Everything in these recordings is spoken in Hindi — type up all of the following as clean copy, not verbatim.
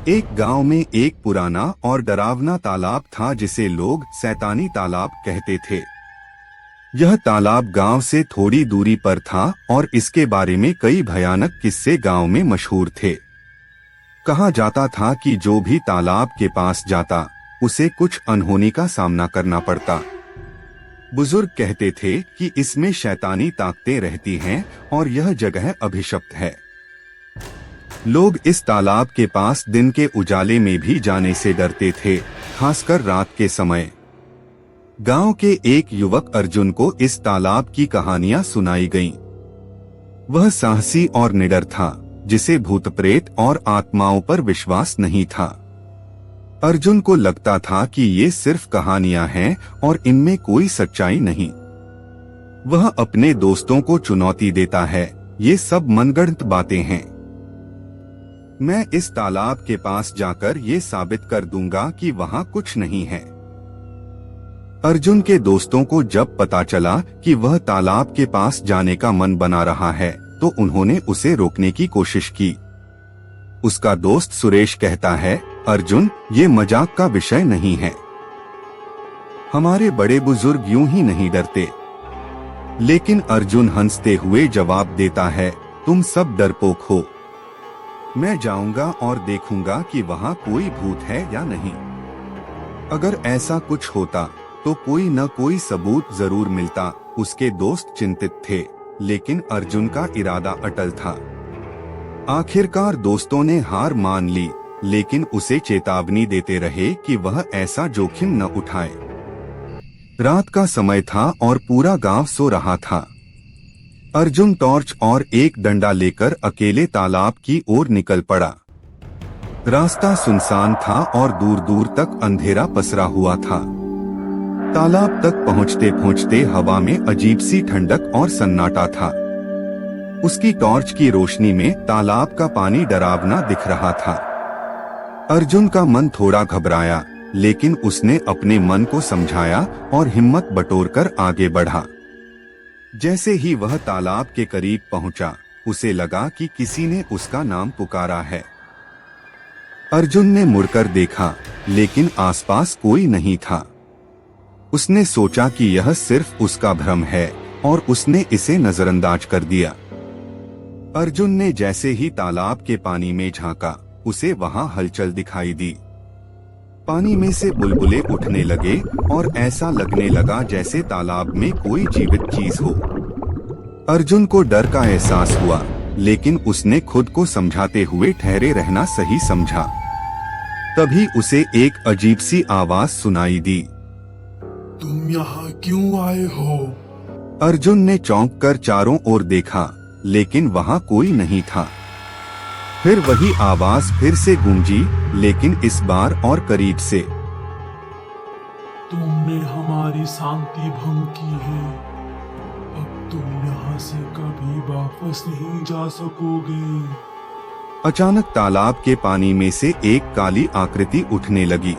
एक गांव में एक पुराना और डरावना तालाब था जिसे लोग शैतानी तालाब कहते थे। यह तालाब गांव से थोड़ी दूरी पर था और इसके बारे में कई भयानक किस्से गांव में मशहूर थे। कहा जाता था कि जो भी तालाब के पास जाता उसे कुछ अनहोनी का सामना करना पड़ता। बुजुर्ग कहते थे कि इसमें शैतानी ताकतें रहती हैं और यह जगह अभिशप्त है। लोग इस तालाब के पास दिन के उजाले में भी जाने से डरते थे, खासकर रात के समय। गांव के एक युवक अर्जुन को इस तालाब की कहानियां सुनाई गईं। वह साहसी और निडर था, जिसे भूत प्रेत और आत्माओं पर विश्वास नहीं था। अर्जुन को लगता था कि ये सिर्फ कहानियां हैं और इनमें कोई सच्चाई नहीं। वह अपने दोस्तों को चुनौती देता है, ये सब मनगढ़ंत बातें हैं। मैं इस तालाब के पास जाकर ये साबित कर दूंगा कि वहां कुछ नहीं है। अर्जुन के दोस्तों को जब पता चला कि वह तालाब के पास जाने का मन बना रहा है, तो उन्होंने उसे रोकने की कोशिश की। उसका दोस्त सुरेश कहता है, अर्जुन, ये मजाक का विषय नहीं है। हमारे बड़े बुजुर्ग यूं ही नहीं डरते। लेकिन अर्जुन हंसते हुए जवाब देता है, तुम सब डरपोक हो। मैं जाऊंगा और देखूंगा कि वहां कोई भूत है या नहीं। अगर ऐसा कुछ होता तो कोई न कोई सबूत जरूर मिलता। उसके दोस्त चिंतित थे, लेकिन अर्जुन का इरादा अटल था। आखिरकार दोस्तों ने हार मान ली, लेकिन उसे चेतावनी देते रहे कि वह ऐसा जोखिम न उठाए। रात का समय था और पूरा गांव सो रहा था। अर्जुन टॉर्च और एक डंडा लेकर अकेले तालाब की ओर निकल पड़ा। रास्ता सुनसान था और दूर दूर तक अंधेरा पसरा हुआ था। तालाब तक पहुंचते पहुंचते हवा में अजीब सी ठंडक और सन्नाटा था। उसकी टॉर्च की रोशनी में तालाब का पानी डरावना दिख रहा था। अर्जुन का मन थोड़ा घबराया, लेकिन उसने अपने मन को समझाया और हिम्मत बटोरकर आगे बढ़ा। जैसे ही वह तालाब के करीब पहुंचा, उसे लगा कि किसी ने उसका नाम पुकारा है। अर्जुन ने मुड़कर देखा, लेकिन आसपास कोई नहीं था। उसने सोचा कि यह सिर्फ उसका भ्रम है और उसने इसे नजरअंदाज कर दिया। अर्जुन ने जैसे ही तालाब के पानी में झांका, उसे वहां हलचल दिखाई दी। पानी में से बुलबुले उठने लगे और ऐसा लगने लगा जैसे तालाब में कोई जीवित चीज हो। अर्जुन को डर का एहसास हुआ, लेकिन उसने खुद को समझाते हुए ठहरे रहना सही समझा। तभी उसे एक अजीब सी आवाज सुनाई दी। तुम यहाँ क्यों आए हो? अर्जुन ने चौंक कर चारों ओर देखा, लेकिन वहाँ कोई नहीं था। फिर वही आवाज फिर से गूंजी, लेकिन इस बार और करीब से। तुमने हमारी शांति भंग की है। अब तुम यहाँ से कभी वापस नहीं जा सकोगे। अचानक तालाब के पानी में से एक काली आकृति उठने लगी।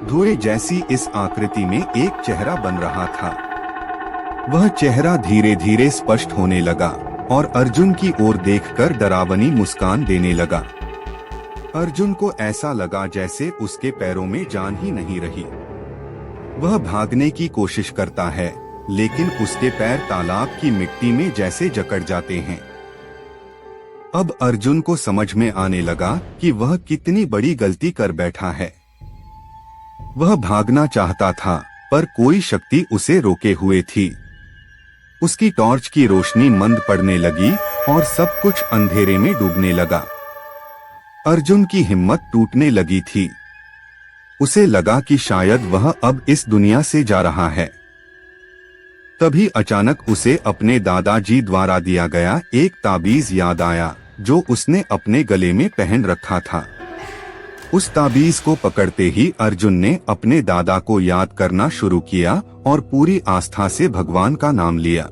धुएं जैसी इस आकृति में एक चेहरा बन रहा था। वह चेहरा धीरे धीरे स्पष्ट होने लगा और अर्जुन की ओर देखकर डरावनी मुस्कान देने लगा। अर्जुन को ऐसा लगा जैसे उसके पैरों में जान ही नहीं रही। वह भागने की कोशिश करता है, लेकिन उसके पैर तालाब की मिट्टी में जैसे जकड़ जाते हैं। अब अर्जुन को समझ में आने लगा कि वह कितनी बड़ी गलती कर बैठा है। वह भागना चाहता था, पर कोई शक्ति उसे रोके हुए थी। उसकी टॉर्च की रोशनी मंद पड़ने लगी और सब कुछ अंधेरे में डूबने लगा। अर्जुन की हिम्मत टूटने लगी थी। उसे लगा कि शायद वह अब इस दुनिया से जा रहा है। तभी अचानक उसे अपने दादाजी द्वारा दिया गया एक ताबीज याद आया, जो उसने अपने गले में पहन रखा था। उस ताबीज को पकड़ते ही अर्जुन ने अपने दादा को याद करना शुरू किया और पूरी आस्था से भगवान का नाम लिया।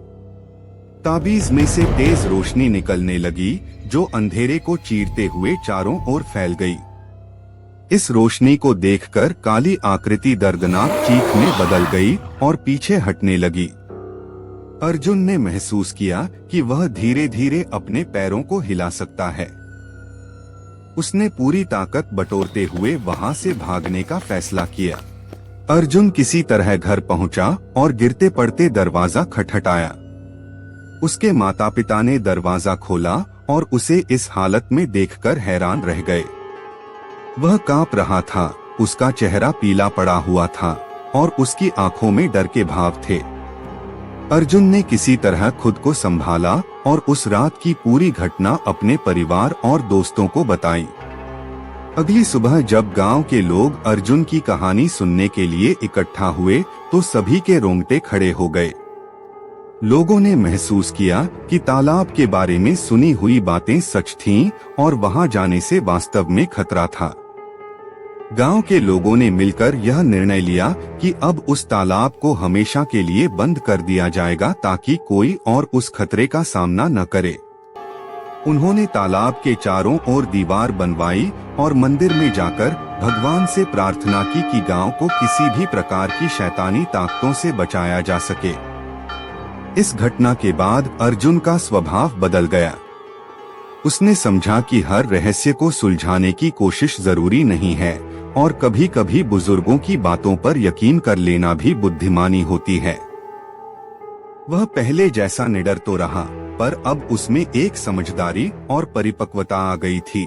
ताबीज में से तेज रोशनी निकलने लगी, जो अंधेरे को चीरते हुए चारों ओर फैल गई। इस रोशनी को देखकर काली आकृति दर्दनाक चीख में बदल गई और पीछे हटने लगी। अर्जुन ने महसूस किया कि वह धीरे धीरे अपने पैरों को हिला सकता है। उसने पूरी ताकत बटोरते हुए वहां से भागने का फैसला किया। अर्जुन किसी तरह घर पहुंचा और गिरते पड़ते दरवाजा खटखटाया। उसके माता पिता ने दरवाजा खोला और उसे इस हालत में देखकर हैरान रह गए। वह कांप रहा था, उसका चेहरा पीला पड़ा हुआ था और उसकी आंखों में डर के भाव थे। अर्जुन ने किसी तरह खुद को संभाला और उस रात की पूरी घटना अपने परिवार और दोस्तों को बताई। अगली सुबह जब गांव के लोग अर्जुन की कहानी सुनने के लिए इकट्ठा हुए तो सभी के रोंगटे खड़े हो गए। लोगों ने महसूस किया कि तालाब के बारे में सुनी हुई बातें सच थीं और वहां जाने से वास्तव में खतरा था। गांव के लोगों ने मिलकर यह निर्णय लिया कि अब उस तालाब को हमेशा के लिए बंद कर दिया जाएगा ताकि कोई और उस खतरे का सामना न करे। उन्होंने तालाब के चारों ओर दीवार बनवाई और मंदिर में जाकर भगवान से प्रार्थना की कि गांव को किसी भी प्रकार की शैतानी ताकतों से बचाया जा सके। इस घटना के बाद अर्जुन का स्वभाव बदल गया। उसने समझा कि हर रहस्य को सुलझाने की कोशिश जरूरी नहीं है और कभी कभी बुजुर्गों की बातों पर यकीन कर लेना भी बुद्धिमानी होती है। वह पहले जैसा निडर तो रहा, पर अब उसमें एक समझदारी और परिपक्वता आ गई थी।